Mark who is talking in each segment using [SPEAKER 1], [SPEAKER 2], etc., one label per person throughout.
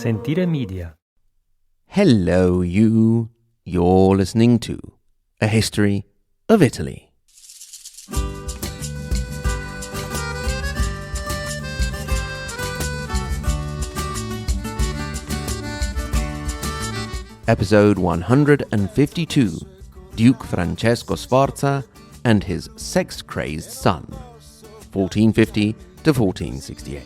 [SPEAKER 1] Sentire Media.
[SPEAKER 2] Hello, you. You're listening to A History of Italy. Episode 152, Duke Francesco Sforza and his sex-crazed son, 1450 to 1468.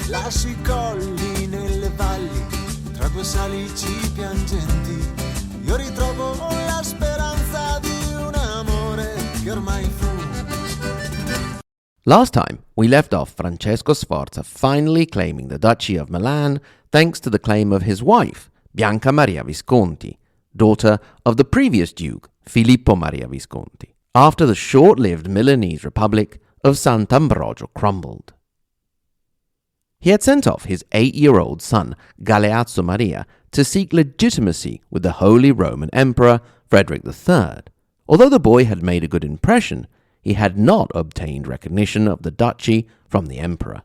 [SPEAKER 3] Lasci colli nelle valli, tra due salici piangenti, io ritrovo la speranza di un amore che ormai fu.
[SPEAKER 2] Last time, we left off Francesco Sforza finally claiming the Duchy of Milan thanks to the claim of his wife, Bianca Maria Visconti, daughter of the previous Duke, Filippo Maria Visconti, after the short-lived Milanese Republic of Sant'Ambrogio crumbled. He had sent off his 8-year-old son, Galeazzo Maria, to seek legitimacy with the Holy Roman Emperor, Frederick III. Although the boy had made a good impression, he had not obtained recognition of the duchy from the emperor.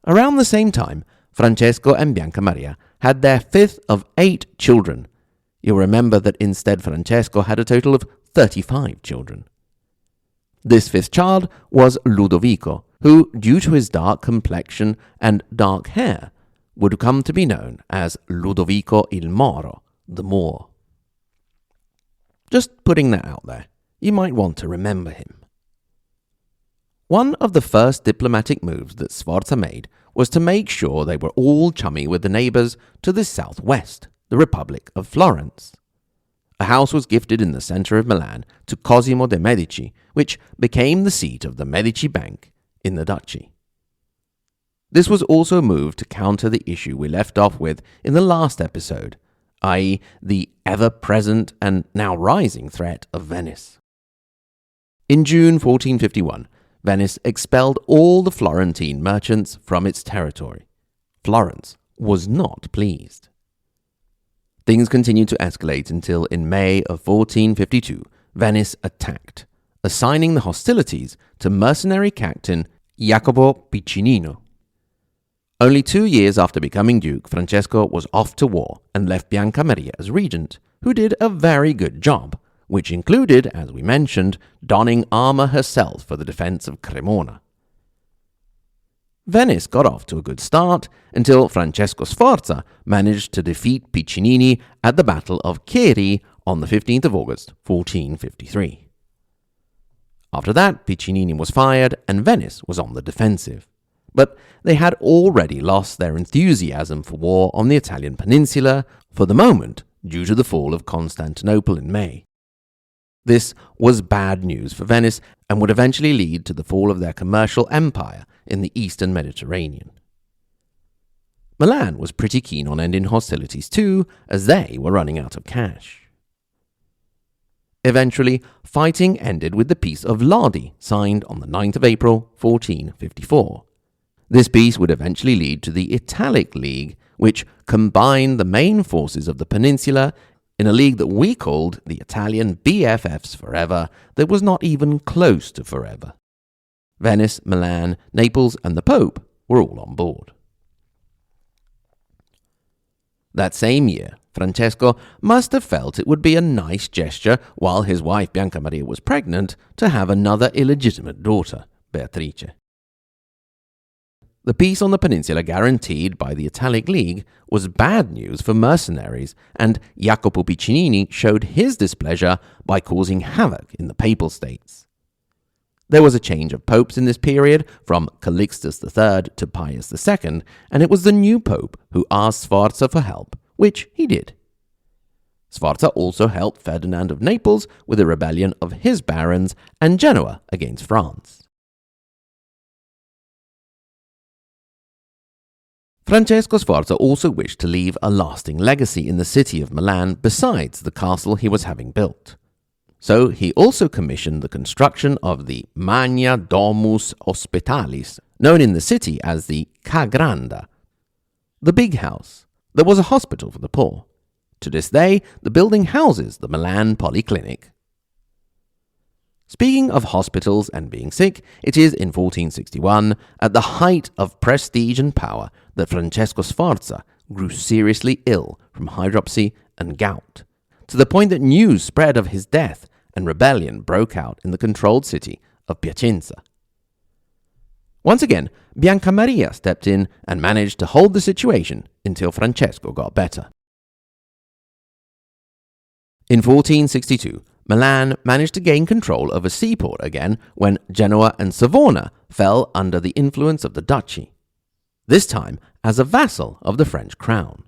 [SPEAKER 2] Around the same time, Francesco and Bianca Maria had their 5th of 8 children. You'll remember that instead Francesco had a total of 35 children. This 5th child was Ludovico, who, due to his dark complexion and dark hair, would come to be known as Ludovico il Moro, the Moor. Just putting that out there, you might want to remember him. One of the first diplomatic moves that Sforza made was to make sure they were all chummy with the neighbours to the southwest, the Republic of Florence. A house was gifted in the centre of Milan to Cosimo de' Medici, which became the seat of the Medici Bank in the duchy. This was also moved to counter the issue we left off with in the last episode, i.e. the ever-present and now rising threat of Venice. In June 1451, Venice expelled all the Florentine merchants from its territory. Florence was not pleased. Things continued to escalate until in May of 1452, Venice attacked, assigning the hostilities to mercenary captain Jacopo Piccinino. Only 2 years after becoming Duke, Francesco was off to war and left Bianca Maria as regent, who did a very good job, which included, as we mentioned, donning armour herself for the defence of Cremona. Venice got off to a good start until Francesco Sforza managed to defeat Piccinini at the Battle of Chieri on the 15th of August, 1453. After that, Piccinini was fired and Venice was on the defensive. But they had already lost their enthusiasm for war on the Italian peninsula for the moment due to the fall of Constantinople in May. This was bad news for Venice and would eventually lead to the fall of their commercial empire in the eastern Mediterranean. Milan was pretty keen on ending hostilities too, as they were running out of cash. Eventually, fighting ended with the Peace of Lodi, signed on the 9th of April, 1454. This peace would eventually lead to the Italic League, which combined the main forces of the peninsula in a league that we called the Italian BFFs forever that was not even close to forever. Venice, Milan, Naples, and the Pope were all on board. That same year, Francesco must have felt it would be a nice gesture while his wife Bianca Maria was pregnant to have another illegitimate daughter, Beatrice. The peace on the peninsula guaranteed by the Italic League was bad news for mercenaries, and Jacopo Piccinini showed his displeasure by causing havoc in the Papal States. There was a change of popes in this period, from Calixtus III to Pius II, and it was the new pope who asked Sforza for help, which he did. Sforza also helped Ferdinand of Naples with a rebellion of his barons and Genoa against France. Francesco Sforza also wished to leave a lasting legacy in the city of Milan besides the castle he was having built. So he also commissioned the construction of the Magna Domus Hospitalis, known in the city as the Ca' Granda, the big house that was a hospital for the poor. To this day, the building houses the Milan Polyclinic. Speaking of hospitals and being sick, it is in 1461, at the height of prestige and power, that Francesco Sforza grew seriously ill from hydropsy and gout, to the point that news spread of his death and rebellion broke out in the controlled city of Piacenza. Once again, Bianca Maria stepped in and managed to hold the situation until Francesco got better. In 1462, Milan managed to gain control of a seaport again when Genoa and Savona fell under the influence of the duchy, this time as a vassal of the French crown.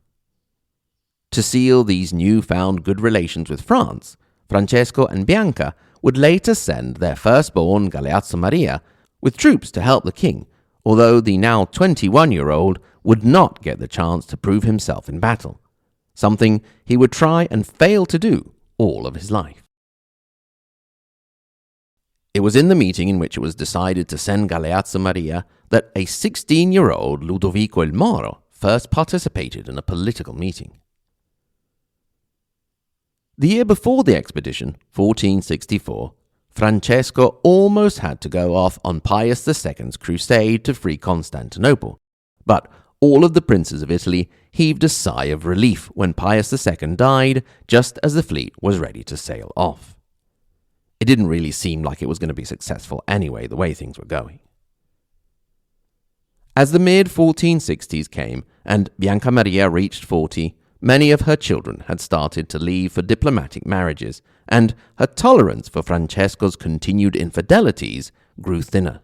[SPEAKER 2] To seal these newfound good relations with France, Francesco and Bianca would later send their firstborn Galeazzo Maria with troops to help the king, although the now 21-year-old would not get the chance to prove himself in battle, something he would try and fail to do all of his life. It was in the meeting in which it was decided to send Galeazzo Maria that a 16-year-old Ludovico il Moro first participated in a political meeting. The year before the expedition, 1464, Francesco almost had to go off on Pius II's crusade to free Constantinople, but all of the princes of Italy heaved a sigh of relief when Pius II died just as the fleet was ready to sail off. It didn't really seem like it was going to be successful anyway, the way things were going. As the mid-1460s came and Bianca Maria reached 40, many of her children had started to leave for diplomatic marriages, and her tolerance for Francesco's continued infidelities grew thinner.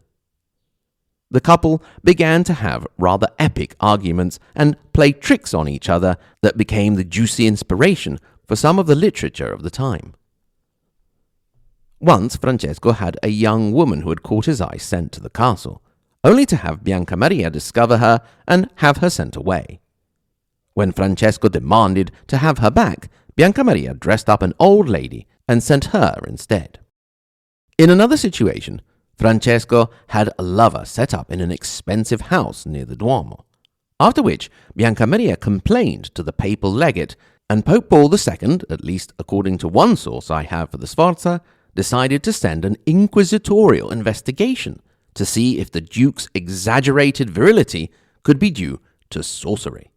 [SPEAKER 2] The couple began to have rather epic arguments and play tricks on each other that became the juicy inspiration for some of the literature of the time. Once Francesco had a young woman who had caught his eye sent to the castle, only to have Bianca Maria discover her and have her sent away. When Francesco demanded to have her back, Bianca Maria dressed up an old lady and sent her instead. In another situation, Francesco had a lover set up in an expensive house near the Duomo, after which Bianca Maria complained to the papal legate, and Pope Paul II, at least according to one source I have for the Sforza, decided to send an inquisitorial investigation to see if the Duke's exaggerated virility could be due to sorcery.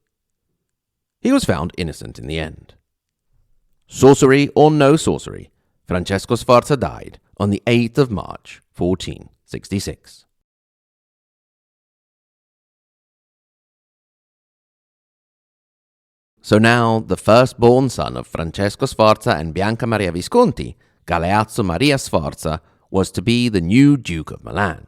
[SPEAKER 2] He was found innocent in the end. Sorcery or no sorcery, Francesco Sforza died on the 8th of March, 1466. So now the firstborn son of Francesco Sforza and Bianca Maria Visconti, Galeazzo Maria Sforza, was to be the new Duke of Milan.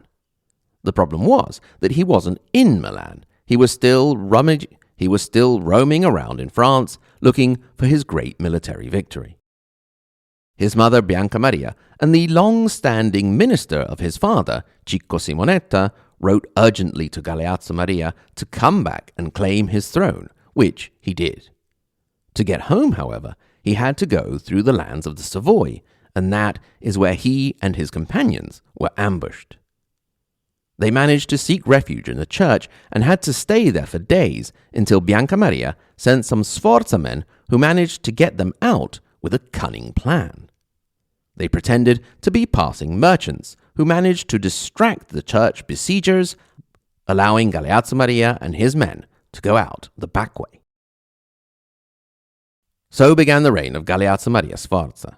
[SPEAKER 2] The problem was that he wasn't in Milan. He was still roaming around in France looking for his great military victory. His mother Bianca Maria and the long-standing minister of his father, Cicco Simonetta, wrote urgently to Galeazzo Maria to come back and claim his throne, which he did. To get home, however, he had to go through the lands of the Savoy, and that is where he and his companions were ambushed. They managed to seek refuge in a church and had to stay there for days until Bianca Maria sent some Sforza men who managed to get them out with a cunning plan. They pretended to be passing merchants who managed to distract the church besiegers, allowing Galeazzo Maria and his men to go out the back way. So began the reign of Galeazzo Maria Sforza.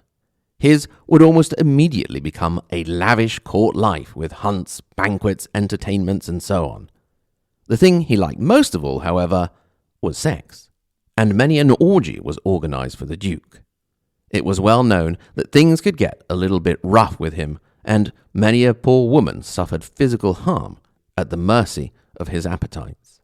[SPEAKER 2] His would almost immediately become a lavish court life with hunts, banquets, entertainments, and so on. The thing he liked most of all, however, was sex, and many an orgy was organized for the Duke. It was well known that things could get a little bit rough with him, and many a poor woman suffered physical harm at the mercy of his appetites.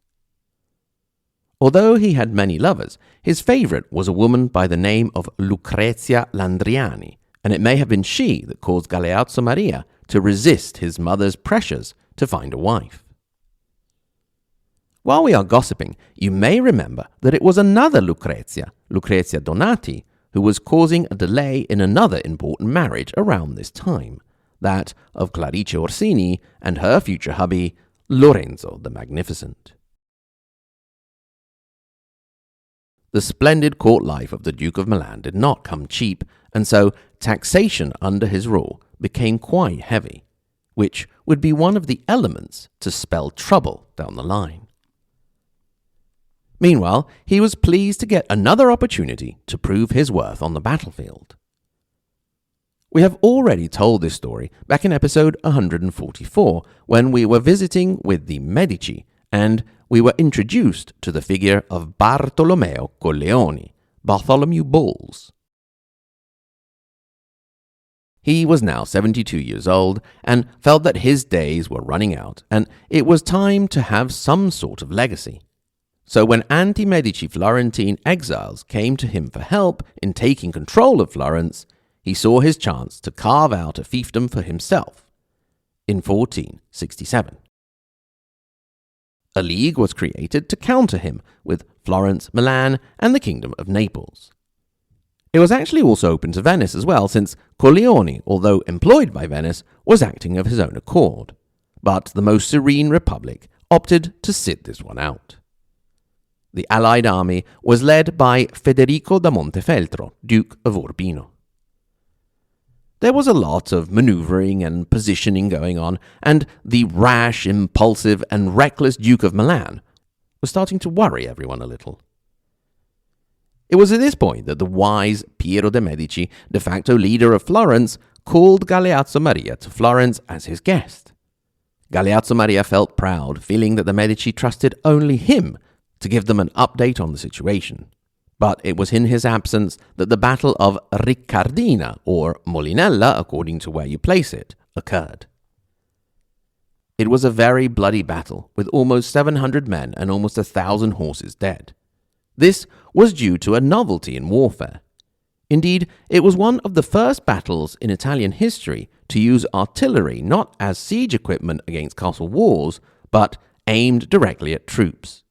[SPEAKER 2] Although he had many lovers, his favorite was a woman by the name of Lucrezia Landriani, and it may have been she that caused Galeazzo Maria to resist his mother's pressures to find a wife. While we are gossiping, you may remember that it was another Lucrezia Donati, who was causing a delay in another important marriage around this time, that of Clarice Orsini and her future hubby, Lorenzo the Magnificent. The splendid court life of the Duke of Milan did not come cheap, and so taxation under his rule became quite heavy, which would be one of the elements to spell trouble down the line. Meanwhile, he was pleased to get another opportunity to prove his worth on the battlefield. We have already told this story back in episode 144 when we were visiting with the Medici and we were introduced to the figure of Bartolomeo Colleoni, Bartholomew Balls. He was now 72 years old and felt that his days were running out and it was time to have some sort of legacy. So when anti-Medici Florentine exiles came to him for help in taking control of Florence, he saw his chance to carve out a fiefdom for himself in 1467. A league was created to counter him with Florence, Milan, and the Kingdom of Naples. It was actually also open to Venice as well, since Colleoni, although employed by Venice, was acting of his own accord. But the most serene republic opted to sit this one out. The allied army was led by Federico da Montefeltro, Duke of Urbino. There was a lot of maneuvering and positioning going on, and the rash, impulsive, and reckless Duke of Milan was starting to worry everyone a little. It was at this point that the wise Piero de' Medici, de facto leader of Florence, called Galeazzo Maria to Florence as his guest. Galeazzo Maria felt proud, feeling that the Medici trusted only him to give them an update on the situation. But it was in his absence that the Battle of Riccardina, or Molinella, according to where you place it, occurred. It was a very bloody battle, with almost 700 men and almost 1,000 horses dead. This was due to a novelty in warfare. Indeed, it was one of the first battles in Italian history to use artillery not as siege equipment against castle walls, but aimed directly at troops.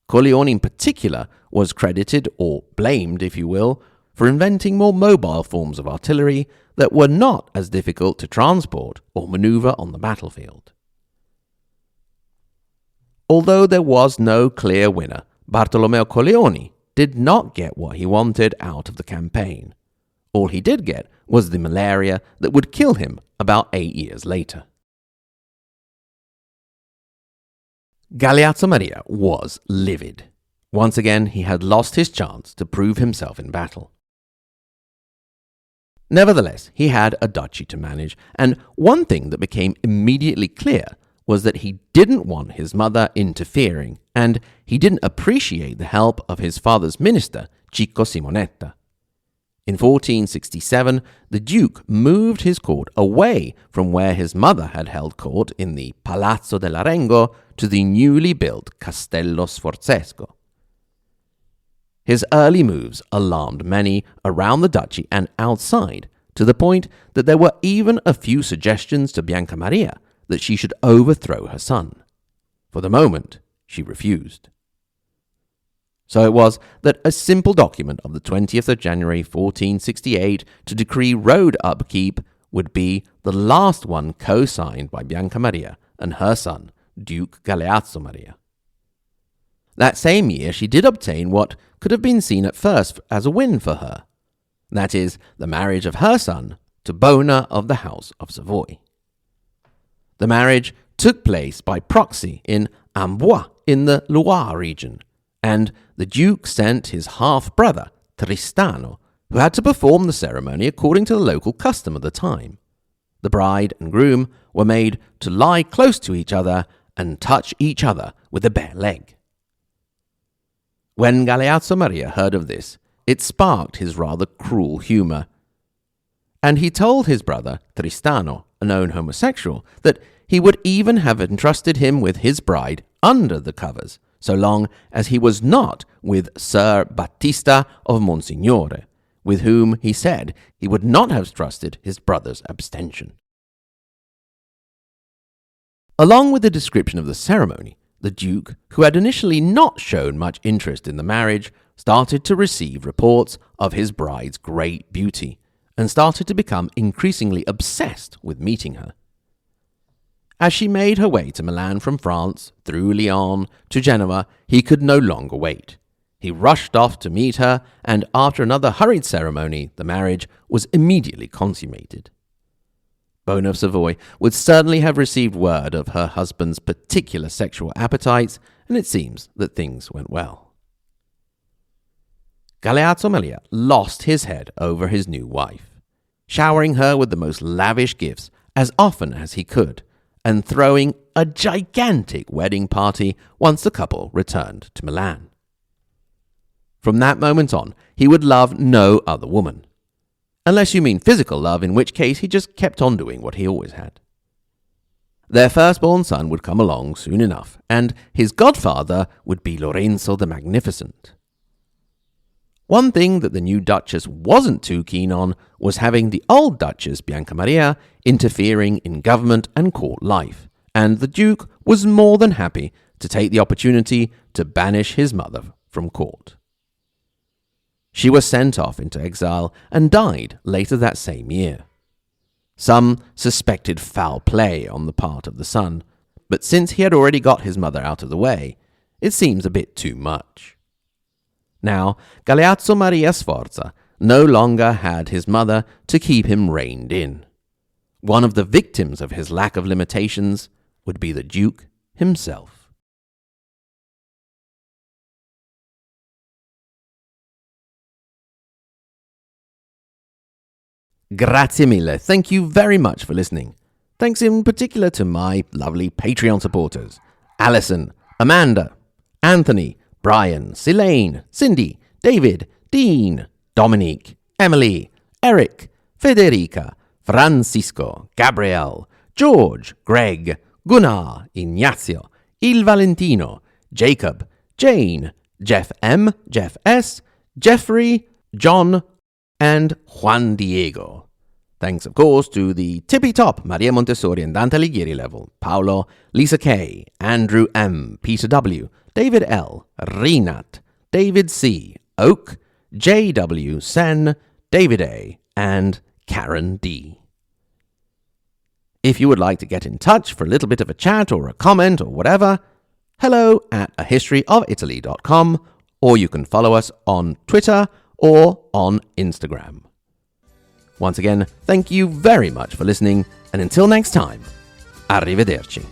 [SPEAKER 2] Colleoni in particular was credited, or blamed if you will, for inventing more mobile forms of artillery that were not as difficult to transport or maneuver on the battlefield. Although there was no clear winner, Bartolomeo Colleoni did not get what he wanted out of the campaign. All he did get was the malaria that would kill him about 8 years later. Galeazzo Maria was livid. Once again, he had lost his chance to prove himself in battle. Nevertheless, he had a duchy to manage, and one thing that became immediately clear was that he didn't want his mother interfering, and he didn't appreciate the help of his father's minister, Cicco Simonetta. In 1467, the Duke moved his court away from where his mother had held court in the Palazzo dell'Arengo to the newly built Castello Sforzesco. His early moves alarmed many around the duchy and outside, to the point that there were even a few suggestions to Bianca Maria that she should overthrow her son. For the moment, she refused. So it was that a simple document of the 20th of January 1468 to decree road upkeep would be the last one co-signed by Bianca Maria and her son, Duke Galeazzo Maria. That same year she did obtain what could have been seen at first as a win for her. That is, the marriage of her son to Bona of the House of Savoy. The marriage took place by proxy in Amboise in the Loire region, and the Duke sent his half-brother, Tristano, who had to perform the ceremony according to the local custom of the time. The bride and groom were made to lie close to each other and touch each other with a bare leg. When Galeazzo Maria heard of this, it sparked his rather cruel humour, and he told his brother, Tristano, a known homosexual, that he would even have entrusted him with his bride under the covers, so long as he was not with Sir Battista of Monsignore, with whom, he said, he would not have trusted his brother's abstention. Along with the description of the ceremony, the Duke, who had initially not shown much interest in the marriage, started to receive reports of his bride's great beauty, and started to become increasingly obsessed with meeting her. As she made her way to Milan from France, through Lyon to Genoa, he could no longer wait. He rushed off to meet her, and after another hurried ceremony, the marriage was immediately consummated. Bona of Savoy would certainly have received word of her husband's particular sexual appetites, and it seems that things went well. Galeazzo Maria lost his head over his new wife, showering her with the most lavish gifts as often as he could, and throwing a gigantic wedding party once the couple returned to Milan. From that moment on, he would love no other woman. Unless you mean physical love, in which case he just kept on doing what he always had. Their firstborn son would come along soon enough, and his godfather would be Lorenzo the Magnificent. One thing that the new Duchess wasn't too keen on was having the old Duchess Bianca Maria interfering in government and court life, and the Duke was more than happy to take the opportunity to banish his mother from court. She was sent off into exile and died later that same year. Some suspected foul play on the part of the son, but since he had already got his mother out of the way, it seems a bit too much. Now, Galeazzo Maria Sforza no longer had his mother to keep him reined in. One of the victims of his lack of limitations would be the Duke himself. Grazie mille. Thank you very much for listening. Thanks in particular to my lovely Patreon supporters: Alison, Amanda, Anthony, Brian, Silane, Cindy, David, Dean, Dominique, Emily, Eric, Federica, Francisco, Gabriel, George, Greg, Gunnar, Ignazio, Il Valentino, Jacob, Jane, Jeff M, Jeff S, Jeffrey, John, and Juan Diego. Thanks, of course, to the tippy-top Maria Montessori and Dante Alighieri level: Paolo, Lisa K, Andrew M, Peter W, David L, Renat, David C, Oak, J.W. Sen, David A, and Karen D. If you would like to get in touch for a little bit of a chat or a comment or whatever, hello@ahistoryofitaly.com, or you can follow us on Twitter or on Instagram. Once again, thank you very much for listening, and until next time, arrivederci.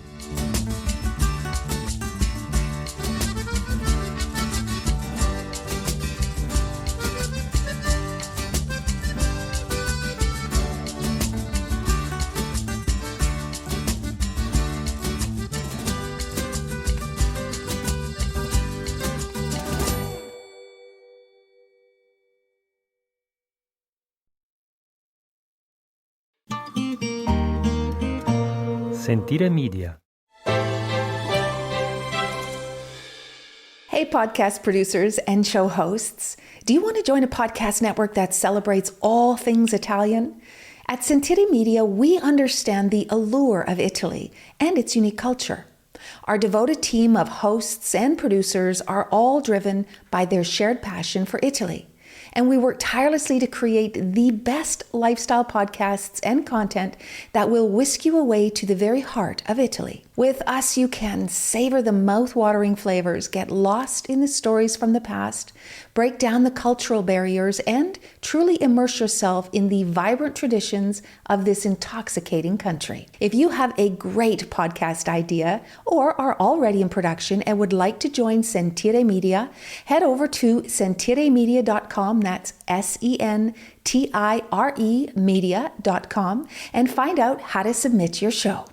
[SPEAKER 1] Sentire Media.
[SPEAKER 4] Hey, podcast producers and show hosts. Do you want to join a podcast network that celebrates all things Italian? At Sentire Media, we understand the allure of Italy and its unique culture. Our devoted team of hosts and producers are all driven by their shared passion for Italy. And we work tirelessly to create the best lifestyle podcasts and content that will whisk you away to the very heart of Italy. With us, you can savor the mouth-watering flavors, get lost in the stories from the past, break down the cultural barriers, and truly immerse yourself in the vibrant traditions of this intoxicating country. If you have a great podcast idea or are already in production and would like to join Sentire Media, head over to sentiremedia.com, that's SENTIRE media.com, and find out how to submit your show.